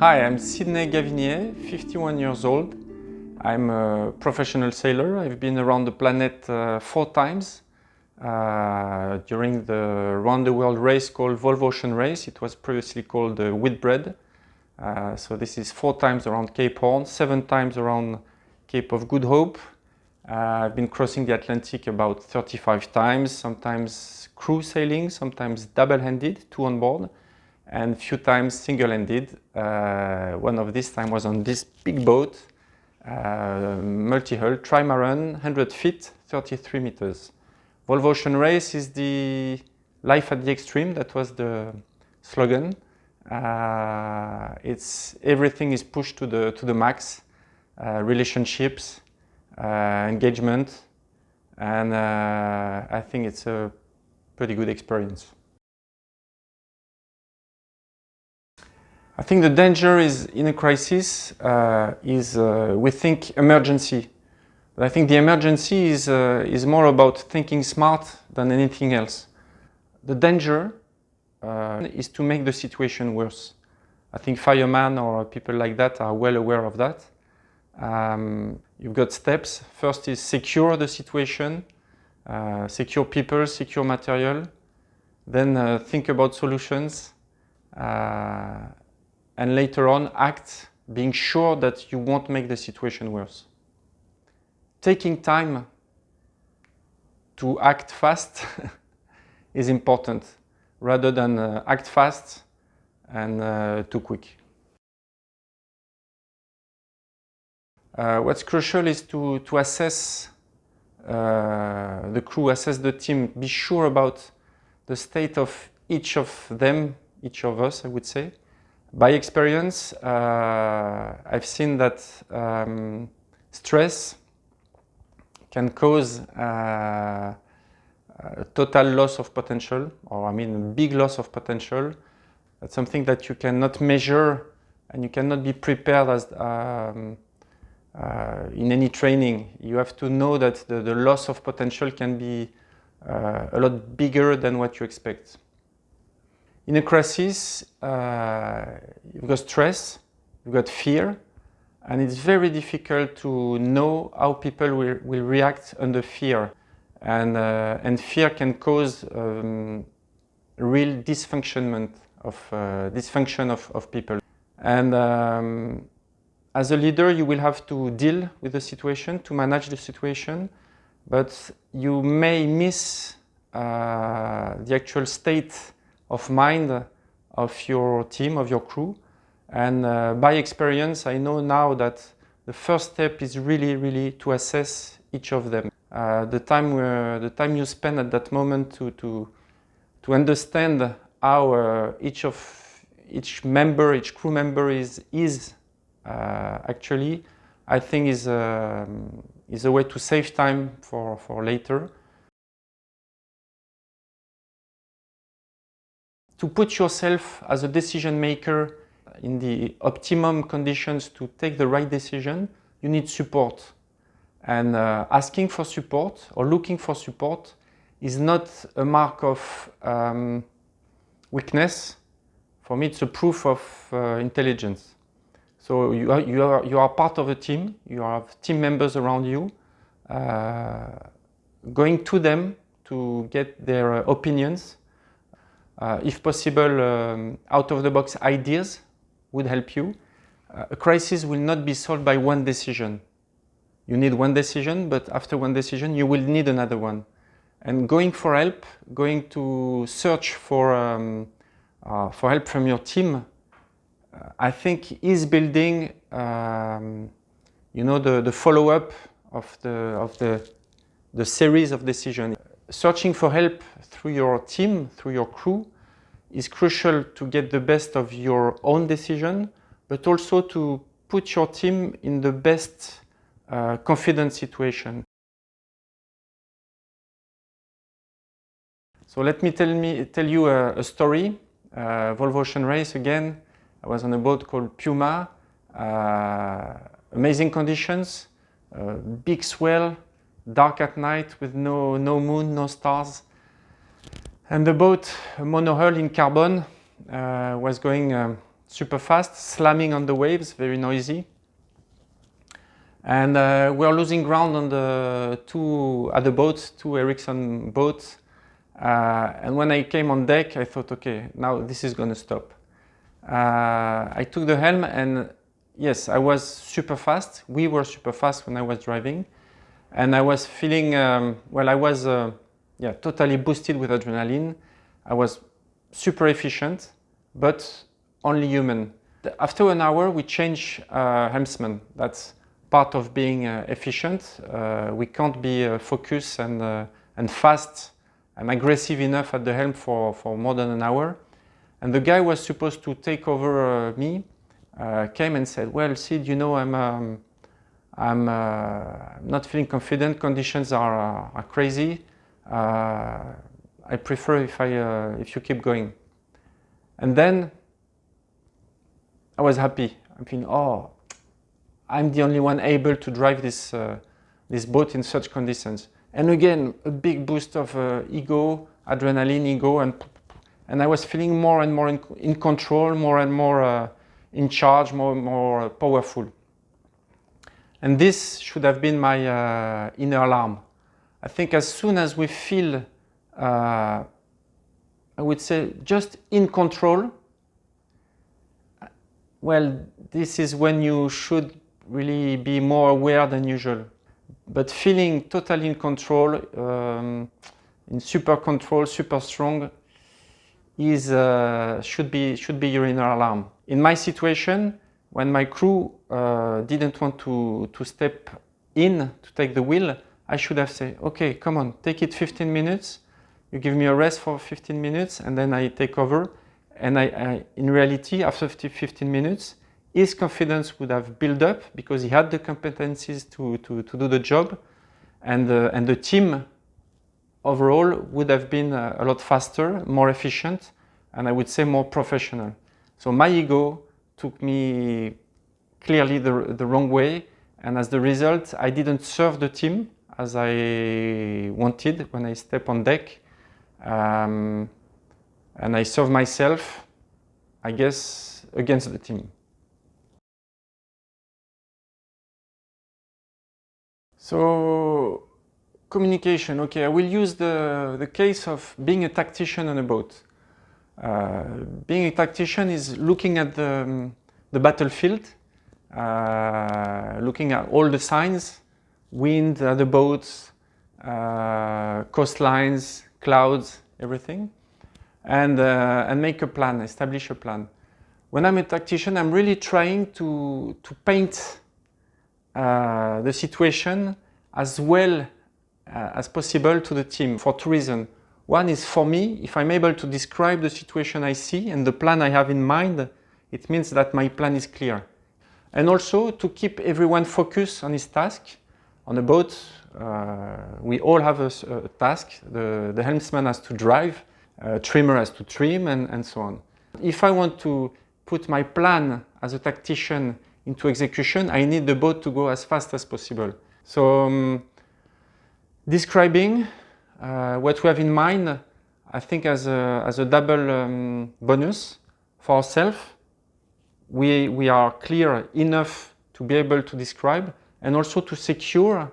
Hi, I'm Sidney Gavignet, 51 years old. I'm a professional sailor. I've been around the planet 4 times during the round the world race called Volvo Ocean Race. It was previously called Whitbread. So this is 4 times around Cape Horn, 7 times around Cape of Good Hope. I've been crossing the Atlantic about 35 times, sometimes crew sailing, sometimes double-handed, 2 on board, and a few times single-handed. One of these time was on this big boat, multi-hull, trimaran, 100 feet, 33 meters. Volvo Ocean Race is the life at the extreme. That was the slogan. Everything is pushed to the max. Relationships, engagement, and I think it's a pretty good experience. I think the danger is in a crisis we think emergency. But I think the emergency is more about thinking smart than anything else. The danger is to make the situation worse. I think firemen or people like that are well aware of that. You've got steps. First is secure the situation, secure people, secure material. Then think about solutions. And later on act, being sure that you won't make the situation worse. Taking time to act fast is important, rather than act fast and too quick. What's crucial is to assess the crew, assess the team, be sure about the state of each of them, each of us, I would say. By experience, I've seen that stress can cause a total loss of potential, or a big loss of potential. That's something that you cannot measure and you cannot be prepared as in any training. You have to know that the loss of potential can be a lot bigger than what you expect. In a crisis, you've got stress, you've got fear, and it's very difficult to know how people will react under fear. And fear can cause real dysfunction of people. And as a leader, you will have to deal with the situation, to manage the situation, but you may miss the actual state of mind of your team, of your crew. And by experience, I know now that the first step is really to assess each of them. The time you spend at that moment to understand how each crew member is actually, I think is a way to save time for later. To put yourself as a decision maker in the optimum conditions to take the right decision, you need support. And asking for support or looking for support is not a mark of weakness. For me, it's a proof of intelligence. So you are part of a team, you have team members around you, going to them to get their opinions. If possible, out-of-the-box ideas would help you. A crisis will not be solved by one decision. You need one decision, but after one decision, you will need another one. And going for help, going to search for help from your team, I think is building, the follow-up of the series of decisions. Searching for help through your team, through your crew, is crucial to get the best of your own decision, but also to put your team in the best confident situation. So let me tell you a story. Volvo Ocean Race again. I was on a boat called Puma. Amazing conditions, big swell, dark at night with no moon, no stars. And the boat, a monohull in carbon, was going super fast, slamming on the waves, very noisy. And we are losing ground on the two Ericsson boats. And when I came on deck, I thought, okay, now this is going to stop. I took the helm and yes, I was super fast. We were super fast when I was driving. And I was feeling, well, I was totally boosted with adrenaline. I was super efficient, but only human. After an hour, we change helmsman. That's part of being efficient. We can't be focused and fast and aggressive enough at the helm for more than an hour. And the guy was supposed to take over me, came and said, well, Sid, you know, I'm not feeling confident. Conditions are crazy. I prefer if you keep going. And then I was happy. I'm thinking, oh, I'm the only one able to drive this boat in such conditions. And again, a big boost of adrenaline, ego, and I was feeling more and more in control, more and more in charge, more powerful. And this should have been my inner alarm. I think as soon as we feel, I would say, just in control, well, this is when you should really be more aware than usual. But feeling totally in control, in super control, super strong, should be your inner alarm. In my situation, when my crew didn't want to step in to take the wheel, I should have said, okay, come on, take it 15 minutes. You give me a rest for 15 minutes and then I take over. And in reality, after 15 minutes, his confidence would have built up because he had the competencies to do the job. And the team overall would have been a lot faster, more efficient, and I would say more professional. So my ego took me clearly the wrong way, and as the result, I didn't serve the team as I wanted when I stepped on deck, and I served myself, I guess, against the team. So, communication, okay, I will use the case of being a tactician on a boat. Being a tactician is looking at the battlefield, looking at all the signs, wind, the boats, coastlines, clouds, everything, and make a plan, establish a plan. When I'm a tactician, I'm really trying to paint the situation as well as possible to the team for two reasons. One is for me, if I'm able to describe the situation I see and the plan I have in mind, it means that my plan is clear. And also to keep everyone focused on his task. On a boat, we all have a task. The helmsman has to drive, trimmer has to trim, and so on. If I want to put my plan as a tactician into execution, I need the boat to go as fast as possible. So describing what we have in mind, I think as a double bonus for ourselves. We are clear enough to be able to describe and also to secure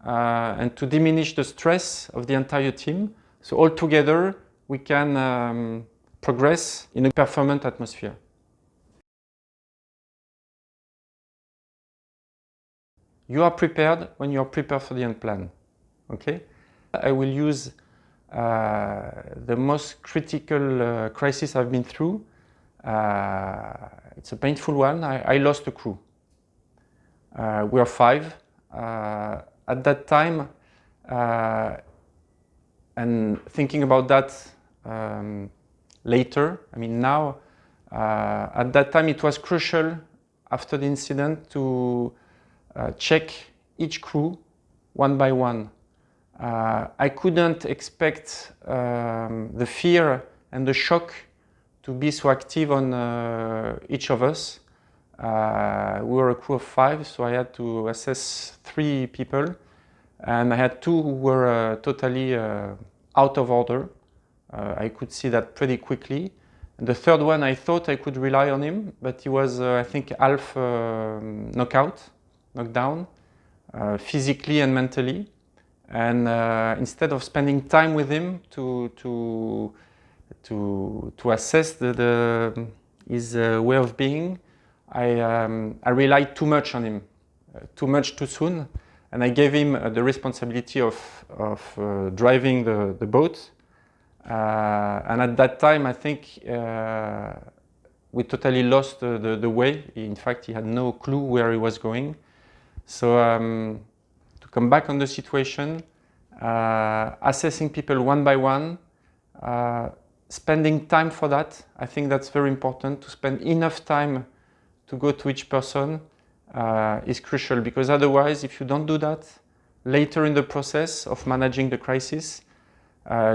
and to diminish the stress of the entire team. So all together we can progress in a performant atmosphere. You are prepared when you are prepared for the end plan. Okay? I will use the most critical crisis I've been through. It's a painful one. I lost a crew. We are 5. At that time, and thinking about that later, I mean now, at that time it was crucial after the incident to check each crew one by one. I couldn't expect the fear and the shock to be so active on each of us. We were a crew of 5, so I had to assess 3 people, and I had 2 who were totally out of order. I could see that pretty quickly, And the third one, I thought I could rely on him, but he was, I think, half knocked down, physically and mentally. And instead of spending time with him to assess his way of being, I relied too much on him, too much too soon, and I gave him the responsibility of driving the boat. And at that time, I think we totally lost the way. In fact, he had no clue where he was going. So to come back on the situation, assessing people one by one, spending time for that. I think that's very important, to spend enough time to go to each person is crucial, because otherwise, if you don't do that, later in the process of managing the crisis,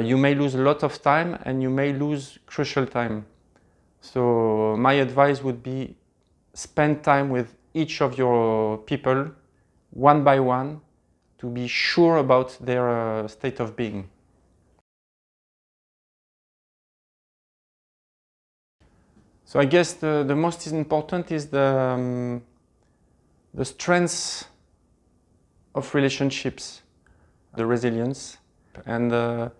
you may lose a lot of time and you may lose crucial time. So my advice would be spend time with each of your people one by one to be sure about their state of being. So I guess the most important is the strength of relationships, the resilience, and the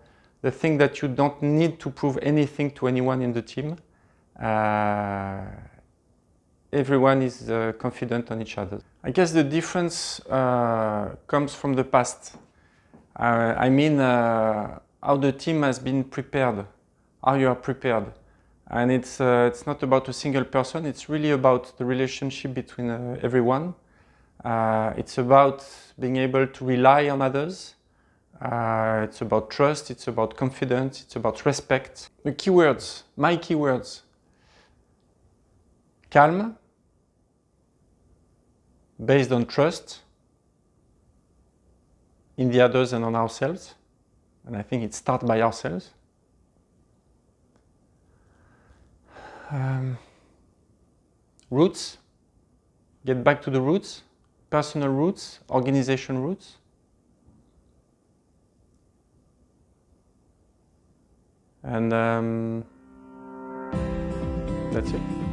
thing that you don't need to prove anything to anyone in the team. Everyone is confident on each other. I guess the difference comes from the past. I mean, how the team has been prepared, how you are prepared. And it's not about a single person, it's really about the relationship between everyone. It's about being able to rely on others. It's about trust, it's about confidence, it's about respect. The keywords, my keywords: calm, based on trust in the others and on ourselves. And I think it starts by ourselves. Roots, get back to the roots, personal roots, organization roots. And that's it.